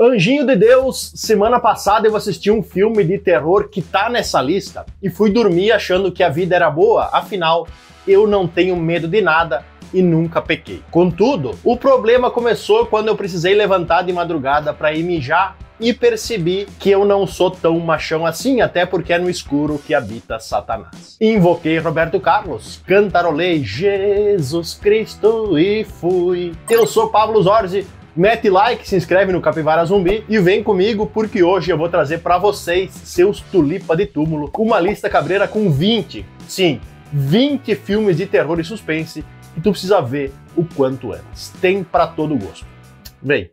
Anjinho de Deus, semana passada eu assisti um filme de terror que tá nessa lista e fui dormir achando que a vida era boa, afinal, eu não tenho medo de nada e nunca pequei. Contudo, o problema começou quando eu precisei levantar de madrugada para ir mijar e percebi que eu não sou tão machão assim, até porque é no escuro que habita Satanás. Invoquei Roberto Carlos, cantarolei Jesus Cristo e fui. Eu sou Pablo Zorzi. Mete like, se inscreve no Capivara Zumbi e vem comigo porque hoje eu vou trazer pra vocês, seus tulipa de túmulo, uma lista cabreira com 20 filmes de terror e suspense que tu precisa ver o quanto antes. Tem pra todo gosto. Vem!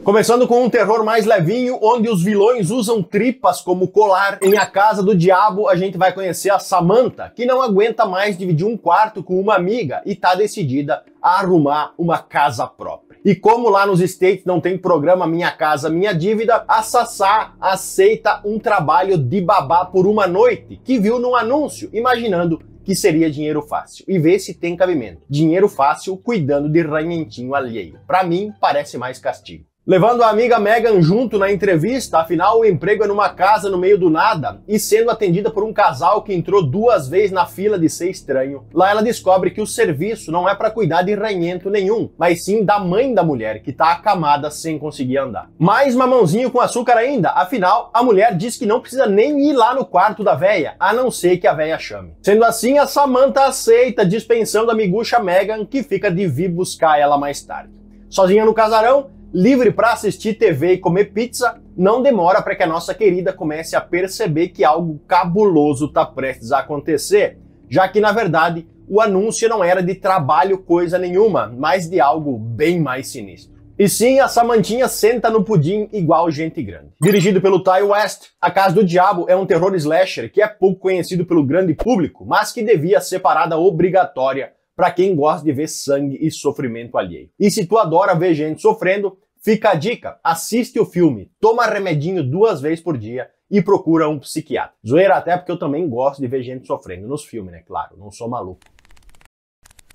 Começando com um terror mais levinho, onde os vilões usam tripas como colar. Em A Casa do Diabo, a gente vai conhecer a Samantha, que não aguenta mais dividir um quarto com uma amiga e tá decidida a arrumar uma casa própria. E como lá nos States não tem programa Minha Casa Minha Dívida, a Sassá aceita um trabalho de babá por uma noite, que viu num anúncio, imaginando que seria dinheiro fácil. E vê se tem cabimento. Dinheiro fácil cuidando de ranhentinho alheio. Pra mim, parece mais castigo. Levando a amiga Megan junto na entrevista, afinal o emprego é numa casa no meio do nada, e sendo atendida por um casal que entrou 2 vezes na fila de ser estranho, lá ela descobre que o serviço não é para cuidar de ranhento nenhum, mas sim da mãe da mulher, que tá acamada sem conseguir andar. Mais mamãozinho com açúcar ainda, afinal a mulher diz que não precisa nem ir lá no quarto da véia, a não ser que a véia chame. Sendo assim, a Samantha aceita, dispensando a miguxa Megan, que fica de vir buscar ela mais tarde. Sozinha no casarão, livre para assistir TV e comer pizza, não demora para que a nossa querida comece a perceber que algo cabuloso está prestes a acontecer, já que na verdade o anúncio não era de trabalho coisa nenhuma, mas de algo bem mais sinistro. E sim, a Samantinha senta no pudim igual gente grande. Dirigido pelo Ty West, A Casa do Diabo é um terror slasher que é pouco conhecido pelo grande público, mas que devia ser parada obrigatória para quem gosta de ver sangue e sofrimento alheio. E se tu adora ver gente sofrendo, fica a dica, assiste o filme, toma remedinho 2 vezes por dia e procura um psiquiatra. Zoeira até porque eu também gosto de ver gente sofrendo nos filmes, né? Claro, não sou maluco.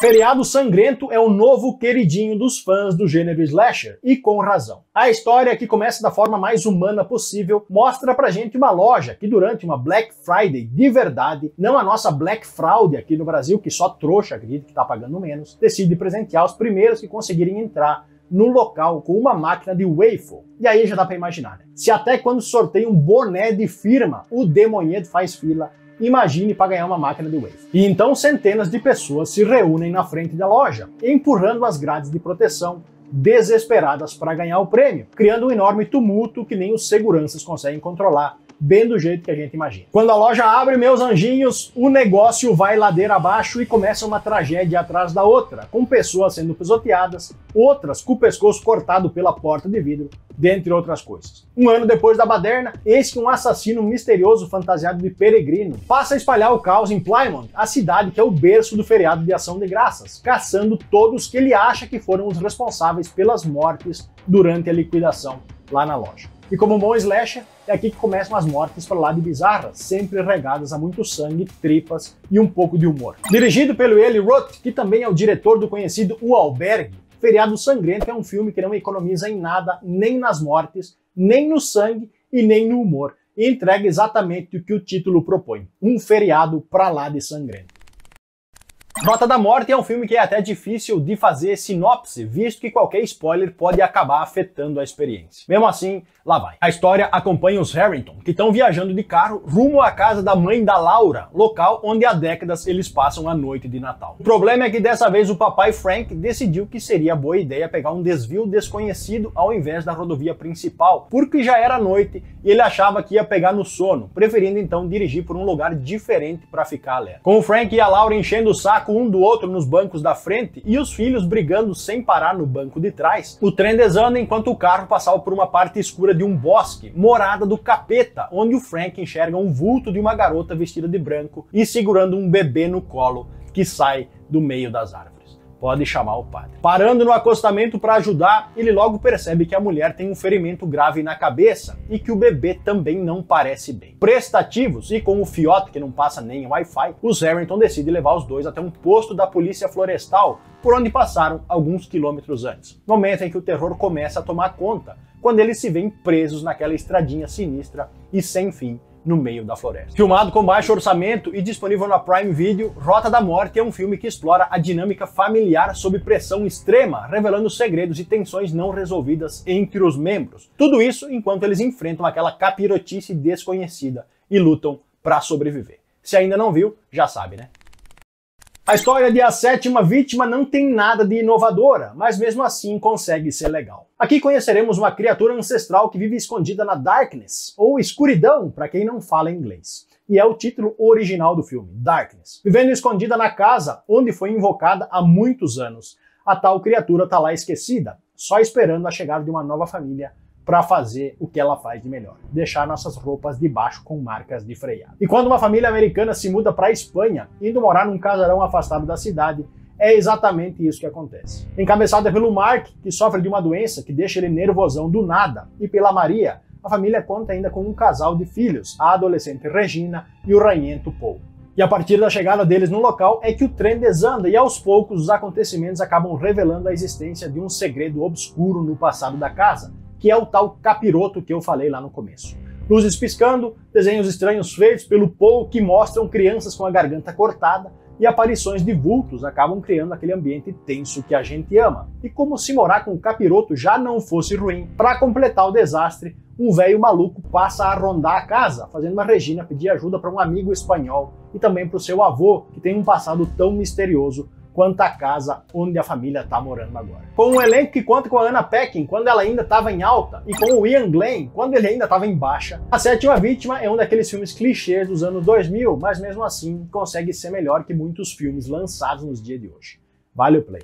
Feriado Sangrento é o novo queridinho dos fãs do gênero slasher, e com razão. A história, que começa da forma mais humana possível, mostra pra gente uma loja que durante uma Black Friday de verdade, não a nossa Black Fraud aqui no Brasil, que só trouxa acredita que tá pagando menos, decide presentear os primeiros que conseguirem entrar no local com uma máquina de waffle. E aí já dá pra imaginar, né? Se até quando sorteia um boné de firma, o demonhedo faz fila, imagine para ganhar uma máquina de waffle. E então centenas de pessoas se reúnem na frente da loja, empurrando as grades de proteção, desesperadas para ganhar o prêmio, criando um enorme tumulto que nem os seguranças conseguem controlar, bem do jeito que a gente imagina. Quando a loja abre, meus anjinhos, o negócio vai ladeira abaixo e começa uma tragédia atrás da outra, com pessoas sendo pisoteadas, outras com o pescoço cortado pela porta de vidro, dentre outras coisas. 1 ano depois da baderna, eis que um assassino misterioso fantasiado de peregrino passa a espalhar o caos em Plymouth, a cidade que é o berço do feriado de Ação de Graças, caçando todos que ele acha que foram os responsáveis pelas mortes durante a liquidação lá na loja. E como um bom slasher, é aqui que começam as mortes para lá de bizarras, sempre regadas a muito sangue, tripas e um pouco de humor. Dirigido pelo Eli Roth, que também é o diretor do conhecido O Albergue, Feriado Sangrento é um filme que não economiza em nada, nem nas mortes, nem no sangue e nem no humor, e entrega exatamente o que o título propõe, um feriado pra lá de sangrento. Rota da Morte é um filme que é até difícil de fazer sinopse, visto que qualquer spoiler pode acabar afetando a experiência. Mesmo assim, lá vai. A história acompanha os Harrington, que estão viajando de carro rumo à casa da mãe da Laura, local onde há décadas eles passam a noite de Natal. O problema é que dessa vez o papai Frank decidiu que seria boa ideia pegar um desvio desconhecido ao invés da rodovia principal, porque já era noite e ele achava que ia pegar no sono, preferindo então dirigir por um lugar diferente para ficar alerta. Com o Frank e a Laura enchendo o saco um do outro nos bancos da frente e os filhos brigando sem parar no banco de trás, o trem desanda enquanto o carro passava por uma parte escura de um bosque, morada do capeta, onde o Frank enxerga um vulto de uma garota vestida de branco e segurando um bebê no colo que sai do meio das árvores. pode chamar o padre. Parando no acostamento para ajudar, ele logo percebe que a mulher tem um ferimento grave na cabeça e que o bebê também não parece bem. Prestativos e com o fiote que não passa nem Wi-Fi, os Harrington decidem levar os dois até um posto da polícia florestal, por onde passaram alguns quilômetros antes. Momento em que o terror começa a tomar conta, quando eles se veem presos naquela estradinha sinistra e sem fim no meio da floresta. Filmado com baixo orçamento e disponível na Prime Video, Rota da Morte é um filme que explora a dinâmica familiar sob pressão extrema, revelando segredos e tensões não resolvidas entre os membros. Tudo isso enquanto eles enfrentam aquela capirotice desconhecida e lutam para sobreviver. Se ainda não viu, já sabe, né? A história de A Sétima Vítima não tem nada de inovadora, mas mesmo assim consegue ser legal. Aqui conheceremos uma criatura ancestral que vive escondida na Darkness, ou escuridão, para quem não fala inglês. E é o título original do filme, Darkness. Vivendo escondida na casa onde foi invocada há muitos anos, a tal criatura está lá esquecida, só esperando a chegada de uma nova família para fazer o que ela faz de melhor, deixar nossas roupas de baixo com marcas de freada. E quando uma família americana se muda para a Espanha, indo morar num casarão afastado da cidade, é exatamente isso que acontece. Encabeçada pelo Mark, que sofre de uma doença que deixa ele nervosão do nada, e pela Maria, a família conta ainda com um casal de filhos, a adolescente Regina e o ranhento Paul. E a partir da chegada deles no local é que o trem desanda e aos poucos os acontecimentos acabam revelando a existência de um segredo obscuro no passado da casa, que é o tal capiroto que eu falei lá no começo. Luzes piscando, desenhos estranhos feitos pelo Paul que mostram crianças com a garganta cortada e aparições de vultos acabam criando aquele ambiente tenso que a gente ama. E como se morar com o capiroto já não fosse ruim, para completar o desastre, um velho maluco passa a rondar a casa, fazendo a Regina pedir ajuda para um amigo espanhol e também para o seu avô, que tem um passado tão misterioso quanto a casa onde a família está morando agora. Com um elenco que conta com a Anna Paquin quando ela ainda estava em alta e com o Ian Glenn quando ele ainda estava em baixa, A Sétima Vítima é um daqueles filmes clichês dos anos 2000, mas mesmo assim consegue ser melhor que muitos filmes lançados nos dias de hoje. Vale o play.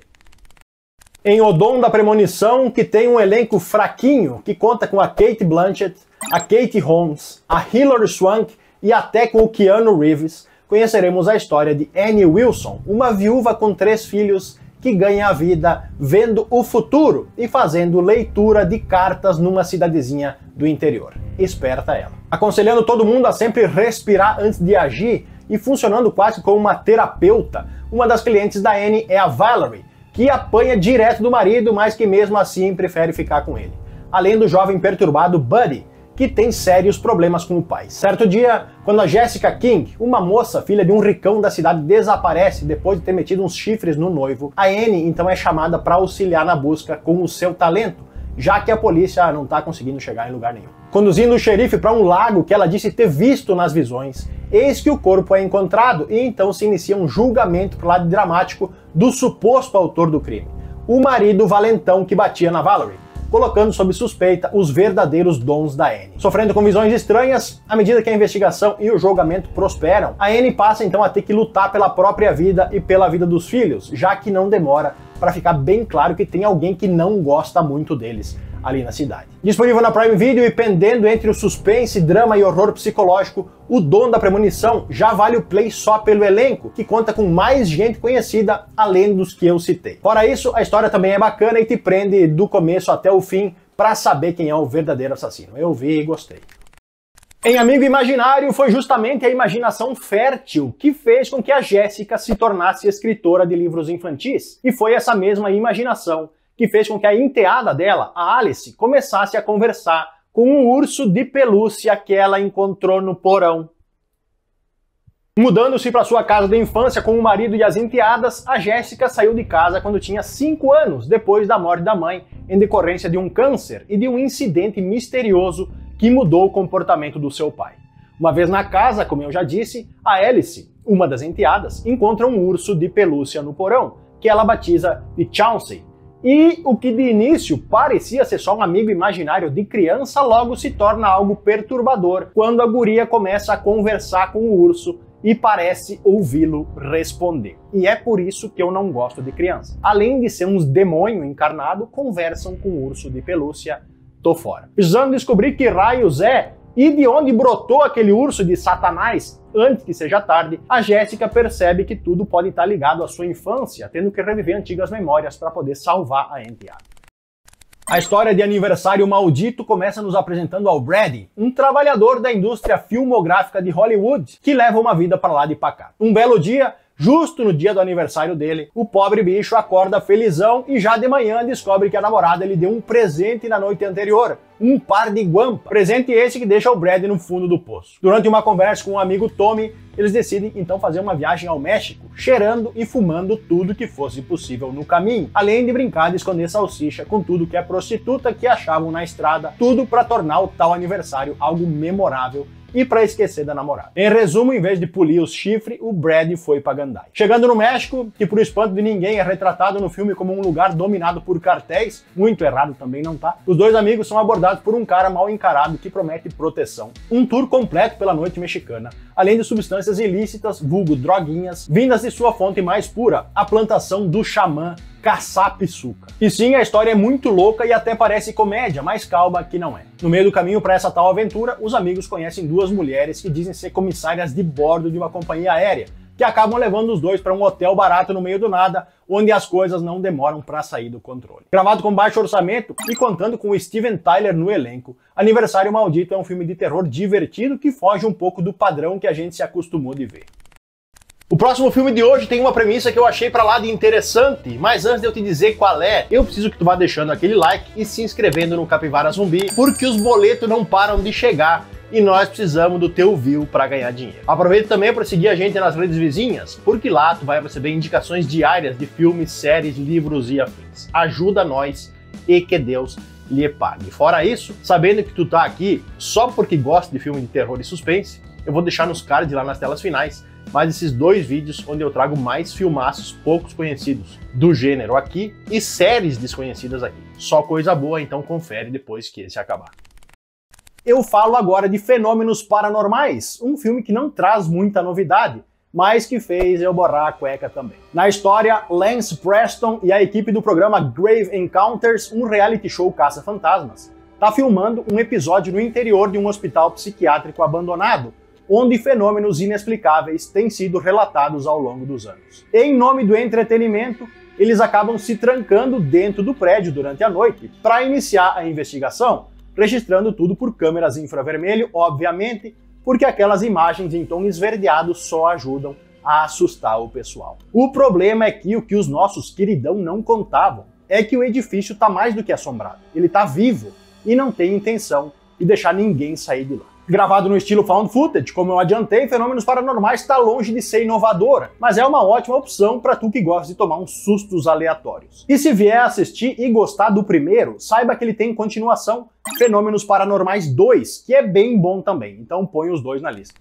Em O Dom da Premonição, que tem um elenco fraquinho, que conta com a Cate Blanchett, a Katie Holmes, a Hilary Swank e até com o Keanu Reeves, conheceremos a história de Annie Wilson, uma viúva com 3 filhos que ganha a vida vendo o futuro e fazendo leitura de cartas numa cidadezinha do interior. Esperta ela. Aconselhando todo mundo a sempre respirar antes de agir e funcionando quase como uma terapeuta, uma das clientes da Annie é a Valerie, que apanha direto do marido, mas que mesmo assim prefere ficar com ele. Além do jovem perturbado Buddy, que tem sérios problemas com o pai. Certo dia, quando a Jessica King, uma moça filha de um ricão da cidade, desaparece depois de ter metido uns chifres no noivo, a Annie então é chamada para auxiliar na busca com o seu talento, já que a polícia não está conseguindo chegar em lugar nenhum. Conduzindo o xerife para um lago que ela disse ter visto nas visões, eis que o corpo é encontrado e então se inicia um julgamento pro lado dramático do suposto autor do crime, o marido valentão que batia na Valerie, colocando sob suspeita os verdadeiros dons da Annie. Sofrendo com visões estranhas, à medida que a investigação e o julgamento prosperam, a Annie passa então a ter que lutar pela própria vida e pela vida dos filhos, já que não demora para ficar bem claro que tem alguém que não gosta muito deles ali na cidade. Disponível na Prime Video e pendendo entre o suspense, drama e horror psicológico, O Dom da Premonição já vale o play só pelo elenco, que conta com mais gente conhecida além dos que eu citei. Fora isso, a história também é bacana e te prende do começo até o fim para saber quem é o verdadeiro assassino. Eu vi e gostei. Em Amigo Imaginário, foi justamente a imaginação fértil que fez com que a Jéssica se tornasse escritora de livros infantis. E foi essa mesma imaginação que fez com que a enteada dela, a Alice, começasse a conversar com um urso de pelúcia que ela encontrou no porão. Mudando-se para sua casa de infância com o marido e as enteadas, a Jéssica saiu de casa quando tinha 5 anos, depois da morte da mãe, em decorrência de um câncer e de um incidente misterioso que mudou o comportamento do seu pai. Uma vez na casa, como eu já disse, a Alice, uma das enteadas, encontra um urso de pelúcia no porão, que ela batiza de Chauncey. E o que de início parecia ser só um amigo imaginário de criança logo se torna algo perturbador quando a guria começa a conversar com o urso e parece ouvi-lo responder. E é por isso que eu não gosto de criança. Além de ser uns demônio encarnado, conversam com o urso de pelúcia, tô fora. Precisando descobrir que raios é, e de onde brotou aquele urso de Satanás antes que seja tarde, a Jéssica percebe que tudo pode estar ligado à sua infância, tendo que reviver antigas memórias para poder salvar a enteada. A história de Aniversário Maldito começa nos apresentando ao Brady, um trabalhador da indústria filmográfica de Hollywood, que leva uma vida para lá de pra cá. Um belo dia, justo no dia do aniversário dele, o pobre bicho acorda felizão e já de manhã descobre que a namorada lhe deu um presente na noite anterior, um par de guampa. Presente esse que deixa o Brad no fundo do poço. Durante uma conversa com um amigo Tommy, eles decidem então fazer uma viagem ao México, cheirando e fumando tudo que fosse possível no caminho, além de brincar de esconder salsicha com tudo que é prostituta que achavam na estrada, tudo para tornar o tal aniversário algo memorável e para esquecer da namorada. Em resumo, em vez de polir os chifres, o Brad foi para Gandai. Chegando no México, que por espanto de ninguém é retratado no filme como um lugar dominado por cartéis, muito errado também não tá, os dois amigos são abordados por um cara mal encarado que promete proteção. Um tour completo pela noite mexicana, além de substâncias ilícitas, vulgo droguinhas, vindas de sua fonte mais pura, a plantação do xamã Caçapisuca. E sim, a história é muito louca e até parece comédia, mas calma que não é. No meio do caminho para essa tal aventura, os amigos conhecem duas mulheres que dizem ser comissárias de bordo de uma companhia aérea, que acabam levando os dois para um hotel barato no meio do nada, onde as coisas não demoram para sair do controle. Gravado com baixo orçamento e contando com o Steven Tyler no elenco, Aniversário Maldito é um filme de terror divertido que foge um pouco do padrão que a gente se acostumou de ver. O próximo filme de hoje tem uma premissa que eu achei pra lá de interessante, mas antes de eu te dizer qual é, eu preciso que tu vá deixando aquele like e se inscrevendo no Capivara Zumbi, porque os boletos não param de chegar e nós precisamos do teu view para ganhar dinheiro. Aproveita também para seguir a gente nas redes vizinhas, porque lá tu vai receber indicações diárias de filmes, séries, livros e afins. Ajuda nós e que Deus lhe pague. Fora isso, sabendo que tu tá aqui só porque gosta de filme de terror e suspense, eu vou deixar nos cards lá nas telas finais mais esses dois vídeos onde eu trago mais filmaços poucos conhecidos do gênero aqui e séries desconhecidas aqui. Só coisa boa, então confere depois que esse acabar. Eu falo agora de Fenômenos Paranormais, um filme que não traz muita novidade, mas que fez eu borrar a cueca também. Na história, Lance Preston e a equipe do programa Grave Encounters, um reality show caça-fantasmas, tá filmando um episódio no interior de um hospital psiquiátrico abandonado, onde fenômenos inexplicáveis têm sido relatados ao longo dos anos. Em nome do entretenimento, eles acabam se trancando dentro do prédio durante a noite para iniciar a investigação, registrando tudo por câmeras infravermelho, obviamente, porque aquelas imagens em tom esverdeado só ajudam a assustar o pessoal. O problema é que o que os nossos queridão não contavam é que o edifício está mais do que assombrado. Ele está vivo e não tem intenção de deixar ninguém sair de lá. Gravado no estilo found footage, como eu adiantei, Fenômenos Paranormais está longe de ser inovadora, mas é uma ótima opção para tu que gosta de tomar uns sustos aleatórios. E se vier assistir e gostar do primeiro, saiba que ele tem continuação, Fenômenos Paranormais 2, que é bem bom também, então põe os dois na lista.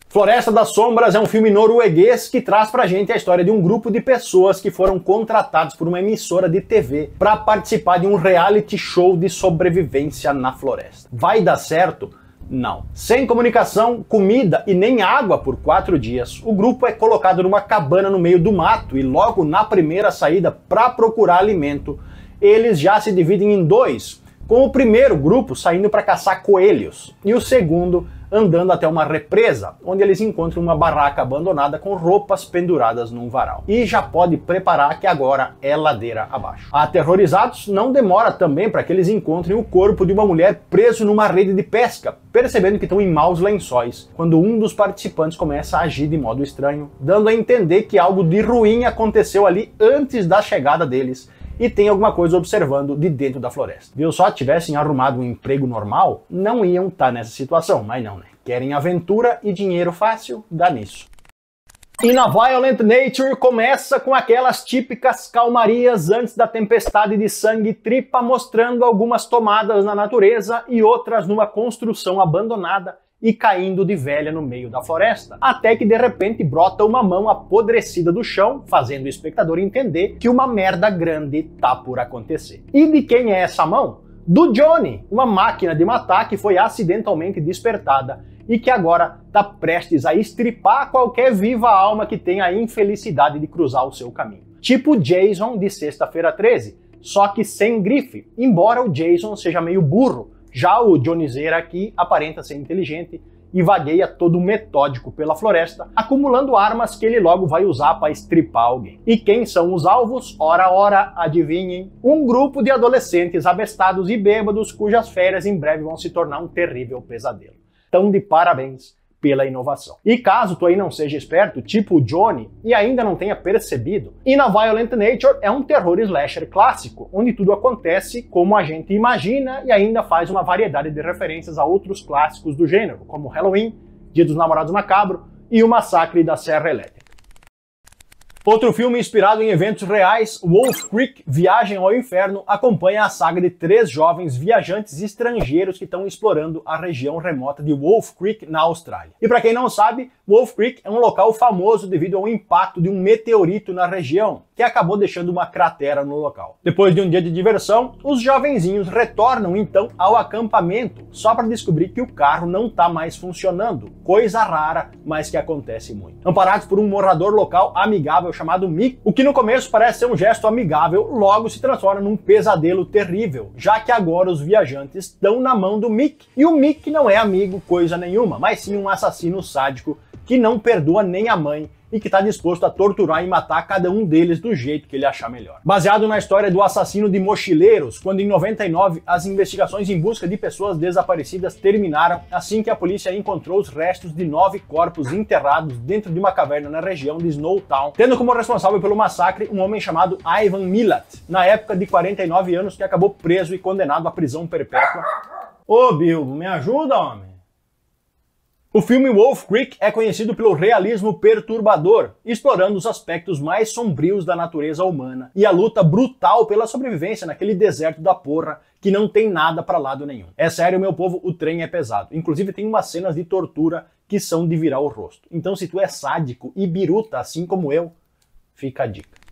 Floresta das Sombras é um filme norueguês que traz pra gente a história de um grupo de pessoas que foram contratados por uma emissora de TV para participar de um reality show de sobrevivência na floresta. Vai dar certo? Não. Sem comunicação, comida e nem água por 4 dias, o grupo é colocado numa cabana no meio do mato e logo na primeira saída para procurar alimento, eles já se dividem em dois, com o primeiro grupo saindo para caçar coelhos e o segundo andando até uma represa, onde eles encontram uma barraca abandonada com roupas penduradas num varal. E já pode preparar que agora é ladeira abaixo. Aterrorizados, não demora também para que eles encontrem o corpo de uma mulher preso numa rede de pesca, percebendo que estão em maus lençóis, quando um dos participantes começa a agir de modo estranho, dando a entender que algo de ruim aconteceu ali antes da chegada deles, e tem alguma coisa observando de dentro da floresta. Viu só? Tivessem arrumado um emprego normal, não iam estar nessa situação, mas não, né? Querem aventura e dinheiro fácil, dá nisso. E na Violent Nature começa com aquelas típicas calmarias antes da tempestade de sangue e tripa, mostrando algumas tomadas na natureza e outras numa construção abandonada e caindo de velha no meio da floresta, até que de repente brota uma mão apodrecida do chão, fazendo o espectador entender que uma merda grande tá por acontecer. E de quem é essa mão? Do Johnny, uma máquina de matar que foi acidentalmente despertada e que agora tá prestes a estripar qualquer viva alma que tenha a infelicidade de cruzar o seu caminho. Tipo Jason de Sexta-feira 13, só que sem grife, embora o Jason seja meio burro, Já o Johnnyzeira aqui aparenta ser inteligente e vagueia todo metódico pela floresta, acumulando armas que ele logo vai usar para estripar alguém. E quem são os alvos? Ora, adivinhem, um grupo de adolescentes abestados e bêbados cujas férias em breve vão se tornar um terrível pesadelo. Então, de parabéns pela inovação. E caso tu aí não seja esperto, tipo o Johnny, e ainda não tenha percebido, In a Violent Nature é um terror slasher clássico, onde tudo acontece como a gente imagina e ainda faz uma variedade de referências a outros clássicos do gênero, como Halloween, Dia dos Namorados Macabro e O Massacre da Serra Elétrica. Outro filme inspirado em eventos reais, Wolf Creek, Viagem ao Inferno, acompanha a saga de 3 jovens viajantes estrangeiros que estão explorando a região remota de Wolf Creek, na Austrália. E para quem não sabe, Wolf Creek é um local famoso devido ao impacto de um meteorito na região, que acabou deixando uma cratera no local. Depois de um dia de diversão, os jovenzinhos retornam então ao acampamento, só para descobrir que o carro não está mais funcionando. Coisa rara, mas que acontece muito. Amparados por um morador local amigável chamado Mick, o que no começo parece ser um gesto amigável, logo se transforma num pesadelo terrível, já que agora os viajantes estão na mão do Mick, e o Mick não é amigo coisa nenhuma, mas sim um assassino sádico que não perdoa nem a mãe e que está disposto a torturar e matar cada um deles do jeito que ele achar melhor. Baseado na história do assassino de mochileiros, quando em 99 as investigações em busca de pessoas desaparecidas terminaram assim que a polícia encontrou os restos de 9 corpos enterrados dentro de uma caverna na região de Snowtown, tendo como responsável pelo massacre um homem chamado Ivan Milat, na época de 49 anos, que acabou preso e condenado à prisão perpétua. Ô Bilbo, me ajuda, homem! O filme Wolf Creek é conhecido pelo realismo perturbador, explorando os aspectos mais sombrios da natureza humana e a luta brutal pela sobrevivência naquele deserto da porra que não tem nada pra lado nenhum. É sério, meu povo, o trem é pesado. Inclusive tem umas cenas de tortura que são de virar o rosto. Então se tu é sádico e biruta assim como eu, fica a dica.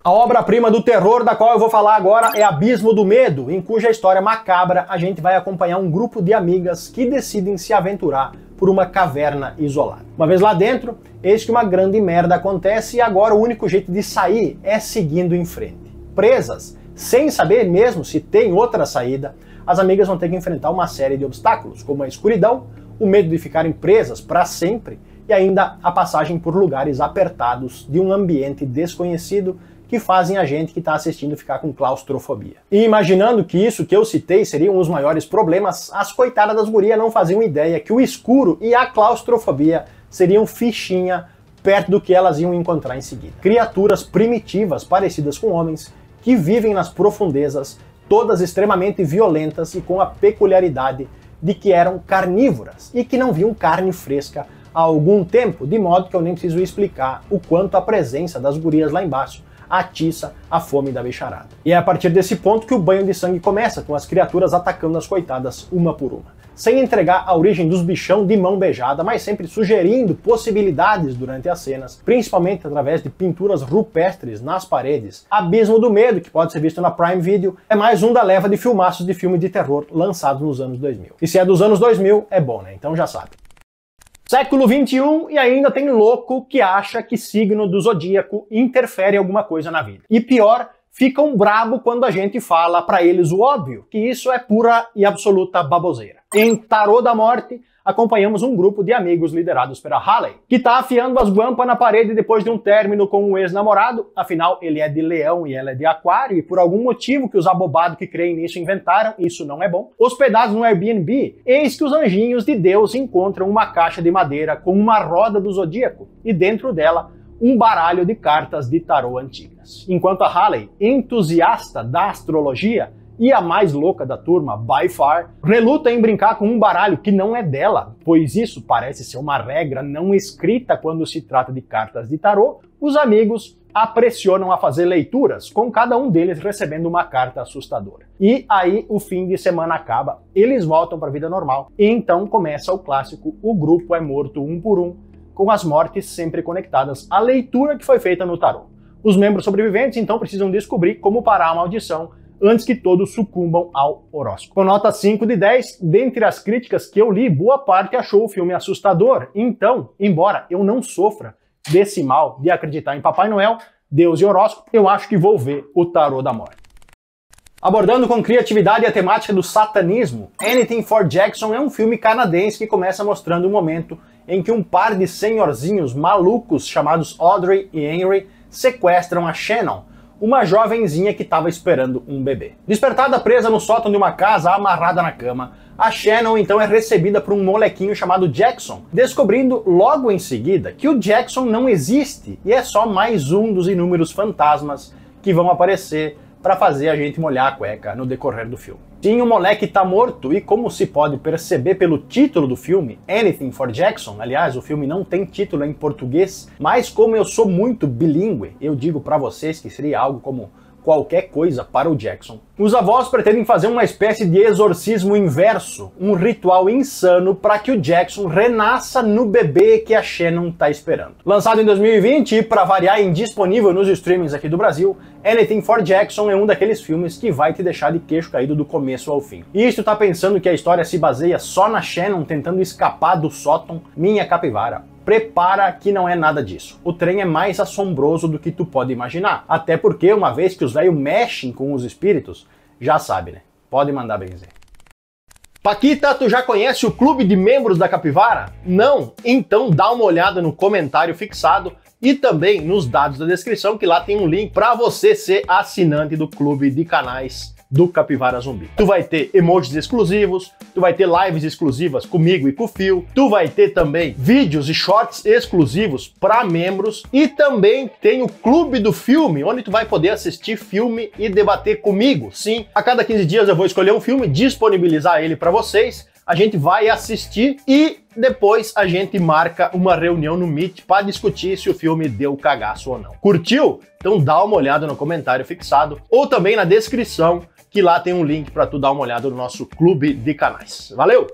A obra-prima do terror da qual eu vou falar agora é Abismo do Medo, em cuja história macabra a gente vai acompanhar um grupo de amigas que decidem se aventurar por uma caverna isolada. Uma vez lá dentro, eis que uma grande merda acontece e agora o único jeito de sair é seguindo em frente. Presas, sem saber mesmo se tem outra saída, as amigas vão ter que enfrentar uma série de obstáculos, como a escuridão, o medo de ficarem presas para sempre e ainda a passagem por lugares apertados de um ambiente desconhecido que fazem a gente que está assistindo ficar com claustrofobia. E imaginando que isso que eu citei seriam os maiores problemas, as coitadas das gurias não faziam ideia que o escuro e a claustrofobia seriam fichinha perto do que elas iam encontrar em seguida. Criaturas primitivas parecidas com homens que vivem nas profundezas, todas extremamente violentas e com a peculiaridade de que eram carnívoras e que não viam carne fresca há algum tempo, de modo que eu nem preciso explicar o quanto a presença das gurias lá embaixo atiça a fome da bicharada. E é a partir desse ponto que o banho de sangue começa, com as criaturas atacando as coitadas uma por uma. Sem entregar a origem dos bichão de mão beijada, mas sempre sugerindo possibilidades durante as cenas, principalmente através de pinturas rupestres nas paredes. Abismo do Medo, que pode ser visto na Prime Video, é mais um da leva de filmaços de filme de terror lançados nos anos 2000. E se é dos anos 2000, é bom, né? Então já sabe. Século XXI e ainda tem louco que acha que signo do zodíaco interfere em alguma coisa na vida. E pior, ficam brabo quando a gente fala pra eles o óbvio, que isso é pura e absoluta baboseira. Em Tarô da Morte, acompanhamos um grupo de amigos liderados pela Haley, que tá afiando as guampas na parede depois de um término com um ex-namorado, afinal ele é de leão e ela é de aquário, e por algum motivo que os abobados que creem nisso inventaram, isso não é bom. Hospedados no Airbnb, eis que os anjinhos de Deus encontram uma caixa de madeira com uma roda do zodíaco, e dentro dela um baralho de cartas de tarô antigas. Enquanto a Haley, entusiasta da astrologia, e a mais louca da turma, by far, reluta em brincar com um baralho que não é dela, pois isso parece ser uma regra não escrita quando se trata de cartas de tarô, os amigos a pressionam a fazer leituras, com cada um deles recebendo uma carta assustadora. E aí o fim de semana acaba, eles voltam para a vida normal, e então começa o clássico, o grupo é morto um por um, com as mortes sempre conectadas à leitura que foi feita no tarô. Os membros sobreviventes então precisam descobrir como parar a maldição antes que todos sucumbam ao horóscopo. Com nota 5 de 10, dentre as críticas que eu li, boa parte achou o filme assustador. Então, embora eu não sofra desse mal de acreditar em Papai Noel, Deus e horóscopo, eu acho que vou ver o Tarô da Morte. Abordando com criatividade a temática do satanismo, Anything for Jackson é um filme canadense que começa mostrando um momento em que um par de senhorzinhos malucos chamados Audrey e Henry sequestram a Shannon, uma jovenzinha que estava esperando um bebê. Despertada presa no sótão de uma casa, amarrada na cama, a Shannon então é recebida por um molequinho chamado Jackson, descobrindo logo em seguida que o Jackson não existe e é só mais um dos inúmeros fantasmas que vão aparecer para fazer a gente molhar a cueca no decorrer do filme. Sim, o moleque tá morto e, como se pode perceber pelo título do filme, Anything for Jackson, aliás, o filme não tem título em português, mas como eu sou muito bilíngue, eu digo para vocês que seria algo como qualquer coisa para o Jackson. Os avós pretendem fazer uma espécie de exorcismo inverso, um ritual insano para que o Jackson renasça no bebê que a Shannon tá esperando. Lançado em 2020 e, para variar, indisponível nos streamings aqui do Brasil, Anything for Jackson é um daqueles filmes que vai te deixar de queixo caído do começo ao fim. E se tu tá pensando que a história se baseia só na Shannon tentando escapar do sótão, minha capivara, prepara que não é nada disso. O trem é mais assombroso do que tu pode imaginar. Até porque, uma vez que os velhos mexem com os espíritos, já sabe, né? Pode mandar benzer. Paquita, tu já conhece o clube de membros da Capivara? Não? Então dá uma olhada no comentário fixado e também nos dados da descrição, que lá tem um link para você ser assinante do clube de canais do Capivara Zumbi. Tu vai ter emojis exclusivos, tu vai ter lives exclusivas comigo e com o Phil, tu vai ter também vídeos e shorts exclusivos para membros e também tem o Clube do Filme, onde tu vai poder assistir filme e debater comigo. Sim, a cada 15 dias eu vou escolher um filme, disponibilizar ele para vocês, a gente vai assistir e depois a gente marca uma reunião no Meet para discutir se o filme deu cagaço ou não. Curtiu? Então dá uma olhada no comentário fixado ou também na descrição, que lá tem um link para tu dar uma olhada no nosso clube de canais. Valeu!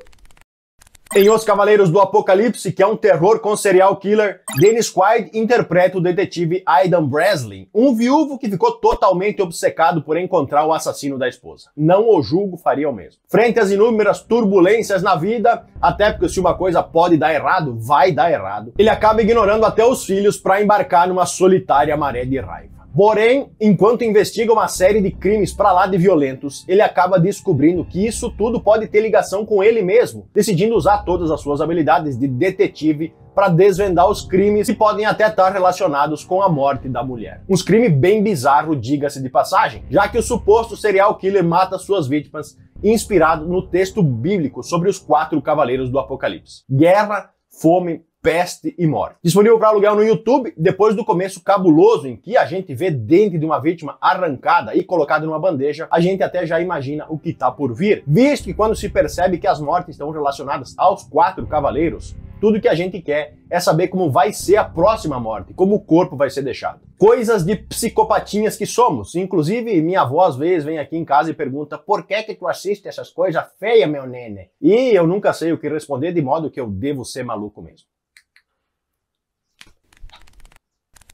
Em Os Cavaleiros do Apocalipse, que é um terror com serial killer, Dennis Quaid interpreta o detetive Aidan Breslin, um viúvo que ficou totalmente obcecado por encontrar o assassino da esposa. Não o julgo, faria o mesmo. Frente às inúmeras turbulências na vida, até porque se uma coisa pode dar errado, vai dar errado, ele acaba ignorando até os filhos para embarcar numa solitária maré de raiva. Porém, enquanto investiga uma série de crimes pra lá de violentos, ele acaba descobrindo que isso tudo pode ter ligação com ele mesmo, decidindo usar todas as suas habilidades de detetive para desvendar os crimes que podem até estar relacionados com a morte da mulher. Um crime bem bizarro, diga-se de passagem, já que o suposto serial killer mata suas vítimas inspirado no texto bíblico sobre os 4 cavaleiros do Apocalipse: guerra, fome, peste e morte. Disponível para aluguel no YouTube, depois do começo cabuloso em que a gente vê dente de uma vítima arrancada e colocada numa bandeja, a gente até já imagina o que tá por vir, visto que quando se percebe que as mortes estão relacionadas aos 4 cavaleiros, tudo que a gente quer é saber como vai ser a próxima morte, como o corpo vai ser deixado. Coisas de psicopatinhas que somos. Inclusive, minha avó às vezes vem aqui em casa e pergunta: por que tu assiste essas coisas feias, meu nene? E eu nunca sei o que responder, de modo que eu devo ser maluco mesmo.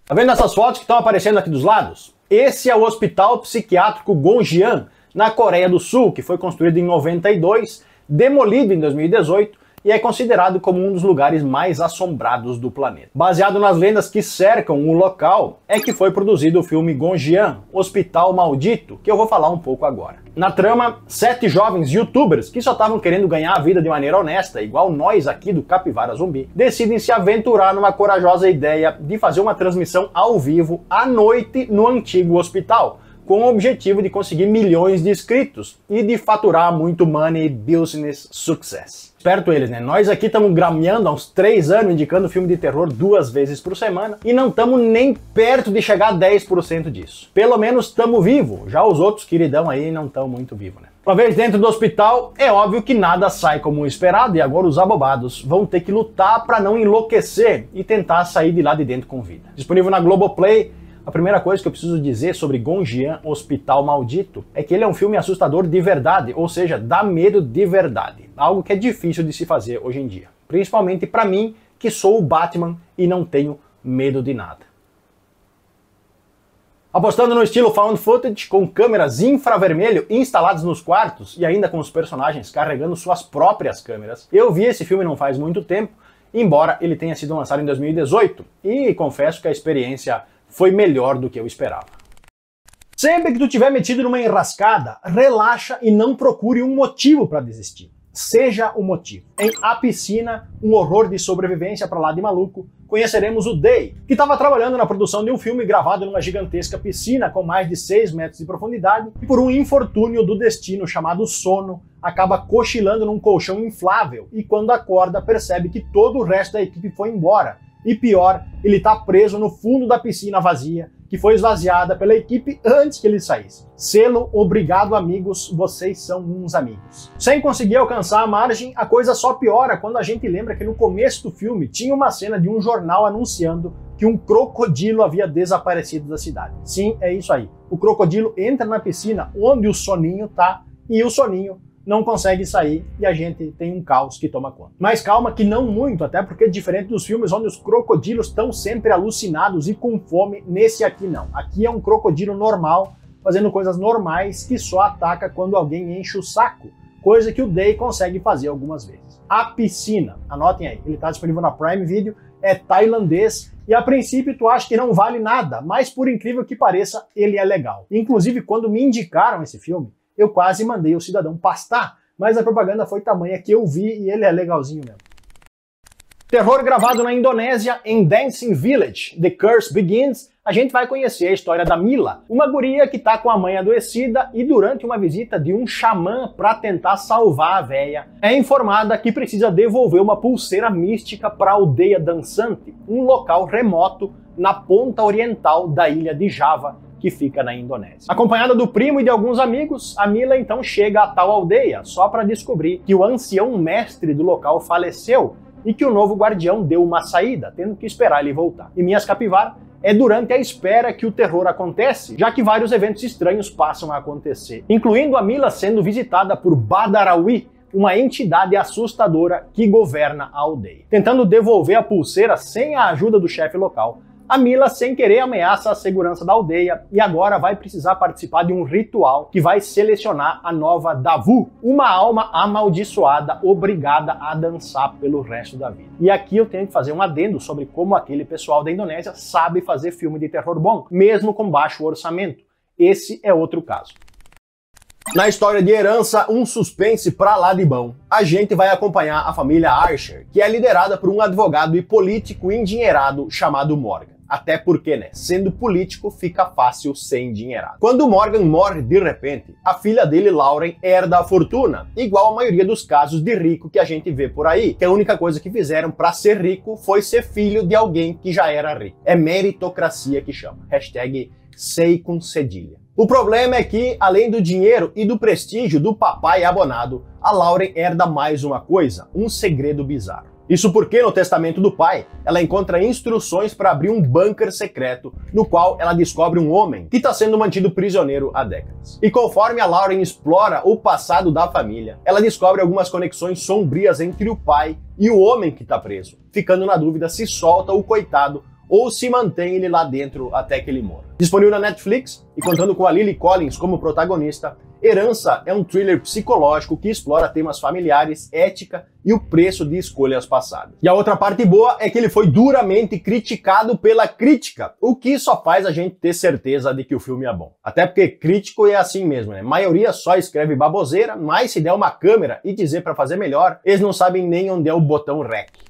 Tá vendo essas fotos que estão aparecendo aqui dos lados? Esse é o Hospital Psiquiátrico Gonjiam, na Coreia do Sul, que foi construído em 92, demolido em 2018 e é considerado como um dos lugares mais assombrados do planeta. Baseado nas lendas que cercam o local, é que foi produzido o filme Gonjiam, Hospital Maldito, que eu vou falar um pouco agora. Na trama, 7 jovens youtubers que só estavam querendo ganhar a vida de maneira honesta, igual nós aqui do Capivara Zumbi, decidem se aventurar numa corajosa ideia de fazer uma transmissão ao vivo à noite no antigo hospital, com o objetivo de conseguir milhões de inscritos e de faturar muito money, business, success. Esperto eles, né? Nós aqui estamos grameando há uns 3 anos indicando filme de terror 2 vezes por semana e não estamos nem perto de chegar a 10% disso. Pelo menos estamos vivos, já os outros queridão aí não estão muito vivos, né? Uma vez dentro do hospital, é óbvio que nada sai como esperado e agora os abobados vão ter que lutar para não enlouquecer e tentar sair de lá de dentro com vida. Disponível na Globoplay. A primeira coisa que eu preciso dizer sobre Gonjiam, Hospital Maldito, é que ele é um filme assustador de verdade, ou seja, dá medo de verdade. Algo que é difícil de se fazer hoje em dia. Principalmente para mim, que sou o Batman e não tenho medo de nada. Apostando no estilo found footage, com câmeras infravermelho instaladas nos quartos e ainda com os personagens carregando suas próprias câmeras, eu vi esse filme não faz muito tempo, embora ele tenha sido lançado em 2018, e confesso que a experiência foi melhor do que eu esperava. Sempre que tu tiver metido numa enrascada, relaxa e não procure um motivo para desistir. Seja o motivo. Em A Piscina, um horror de sobrevivência pra lá de maluco, conheceremos o Day, que estava trabalhando na produção de um filme gravado numa gigantesca piscina com mais de 6 metros de profundidade e por um infortúnio do destino chamado sono, acaba cochilando num colchão inflável e quando acorda percebe que todo o resto da equipe foi embora. E pior, ele tá preso no fundo da piscina vazia, que foi esvaziada pela equipe antes que ele saísse. Selo, obrigado amigos, vocês são uns amigos. Sem conseguir alcançar a margem, a coisa só piora quando a gente lembra que no começo do filme tinha uma cena de um jornal anunciando que um crocodilo havia desaparecido da cidade. Sim, é isso aí. O crocodilo entra na piscina onde o Soninho tá e o Soninho não consegue sair e a gente tem um caos que toma conta. Mas calma que não muito, até porque diferente dos filmes onde os crocodilos estão sempre alucinados e com fome, nesse aqui não. Aqui é um crocodilo normal, fazendo coisas normais que só ataca quando alguém enche o saco, coisa que o Day consegue fazer algumas vezes. A Piscina, anotem aí, ele está disponível na Prime Video, é tailandês e a princípio tu acha que não vale nada, mas por incrível que pareça, ele é legal. Inclusive quando me indicaram esse filme, eu quase mandei o cidadão pastar, mas a propaganda foi tamanha que eu vi e ele é legalzinho mesmo. Terror gravado na Indonésia, em Dancing Village, The Curse Begins, a gente vai conhecer a história da Mila, uma guria que tá com a mãe adoecida e durante uma visita de um xamã para tentar salvar a véia, é informada que precisa devolver uma pulseira mística para a aldeia dançante, um local remoto na ponta oriental da ilha de Java, que fica na Indonésia. Acompanhada do primo e de alguns amigos, a Mila então chega a tal aldeia, só para descobrir que o ancião mestre do local faleceu e que o novo guardião deu uma saída, tendo que esperar ele voltar. E minhas capivara, é durante a espera que o terror acontece, já que vários eventos estranhos passam a acontecer, incluindo a Mila sendo visitada por Badarawi, uma entidade assustadora que governa a aldeia. Tentando devolver a pulseira sem a ajuda do chefe local, a Mila, sem querer, ameaça a segurança da aldeia e agora vai precisar participar de um ritual que vai selecionar a nova Davu, uma alma amaldiçoada obrigada a dançar pelo resto da vida. E aqui eu tenho que fazer um adendo sobre como aquele pessoal da Indonésia sabe fazer filme de terror bom, mesmo com baixo orçamento. Esse é outro caso. Na história de Herança, um suspense pra lá de bom, a gente vai acompanhar a família Archer, que é liderada por um advogado e político endinheirado chamado Morgan. Até porque, né, sendo político fica fácil ser endinheirado. Quando Morgan morre de repente, a filha dele, Lauren, herda a fortuna, igual a maioria dos casos de rico que a gente vê por aí, que a única coisa que fizeram pra ser rico foi ser filho de alguém que já era rico. É meritocracia que chama. Hashtag sei com cedilha. O problema é que, além do dinheiro e do prestígio do papai abonado, a Lauren herda mais uma coisa, um segredo bizarro. Isso porque no testamento do pai, ela encontra instruções para abrir um bunker secreto, no qual ela descobre um homem que está sendo mantido prisioneiro há décadas. E conforme a Lauren explora o passado da família, ela descobre algumas conexões sombrias entre o pai e o homem que está preso, ficando na dúvida se solta o coitado ou se mantém ele lá dentro até que ele morra. Disponível na Netflix e contando com a Lily Collins como protagonista, Herança é um thriller psicológico que explora temas familiares, ética e o preço de escolhas passadas. E a outra parte boa é que ele foi duramente criticado pela crítica, o que só faz a gente ter certeza de que o filme é bom. Até porque crítico é assim mesmo, né? A maioria só escreve baboseira, mas se der uma câmera e dizer para fazer melhor, eles não sabem nem onde é o botão REC.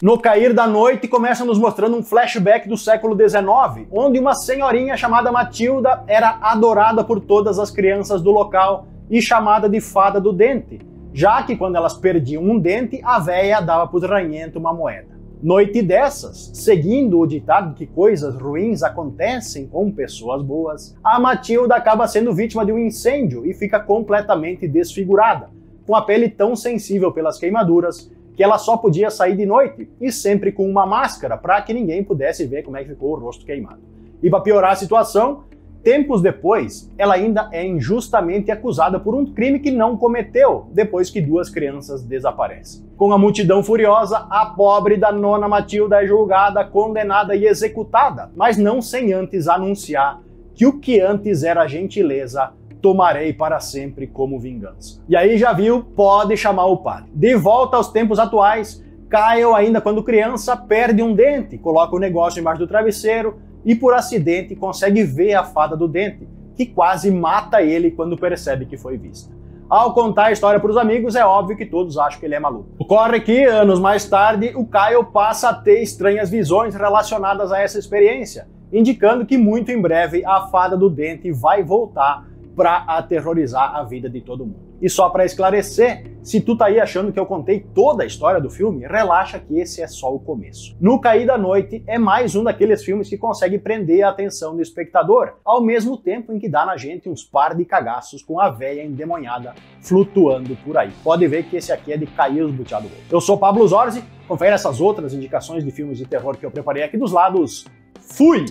No cair da noite, começa nos mostrando um flashback do século XIX, onde uma senhorinha chamada Matilda era adorada por todas as crianças do local e chamada de Fada do Dente, já que quando elas perdiam um dente, a véia dava pros ranhentos uma moeda. Noite dessas, seguindo o ditado que coisas ruins acontecem com pessoas boas, a Matilda acaba sendo vítima de um incêndio e fica completamente desfigurada, com a pele tão sensível pelas queimaduras que ela só podia sair de noite e sempre com uma máscara para que ninguém pudesse ver como é que ficou o rosto queimado. E para piorar a situação, tempos depois, ela ainda é injustamente acusada por um crime que não cometeu, depois que 2 crianças desaparecem. Com a multidão furiosa, a pobre da nona Matilda é julgada, condenada e executada, mas não sem antes anunciar que o que antes era gentileza tomarei para sempre como vingança. E aí já viu, pode chamar o padre. De volta aos tempos atuais, Kyle, ainda quando criança, perde um dente, coloca o negócio embaixo do travesseiro e por acidente consegue ver a fada do dente, que quase mata ele quando percebe que foi vista. Ao contar a história para os amigos, é óbvio que todos acham que ele é maluco. Ocorre que, anos mais tarde, o Kyle passa a ter estranhas visões relacionadas a essa experiência, indicando que muito em breve a fada do dente vai voltar para aterrorizar a vida de todo mundo. E só para esclarecer, se tu tá aí achando que eu contei toda a história do filme, relaxa que esse é só o começo. No Cair da Noite é mais um daqueles filmes que consegue prender a atenção do espectador, ao mesmo tempo em que dá na gente uns par de cagaços com a véia endemoniada flutuando por aí. Pode ver que esse aqui é de cair os buteados. Eu sou Pablo Zorzi, confere essas outras indicações de filmes de terror que eu preparei aqui dos lados. Fui!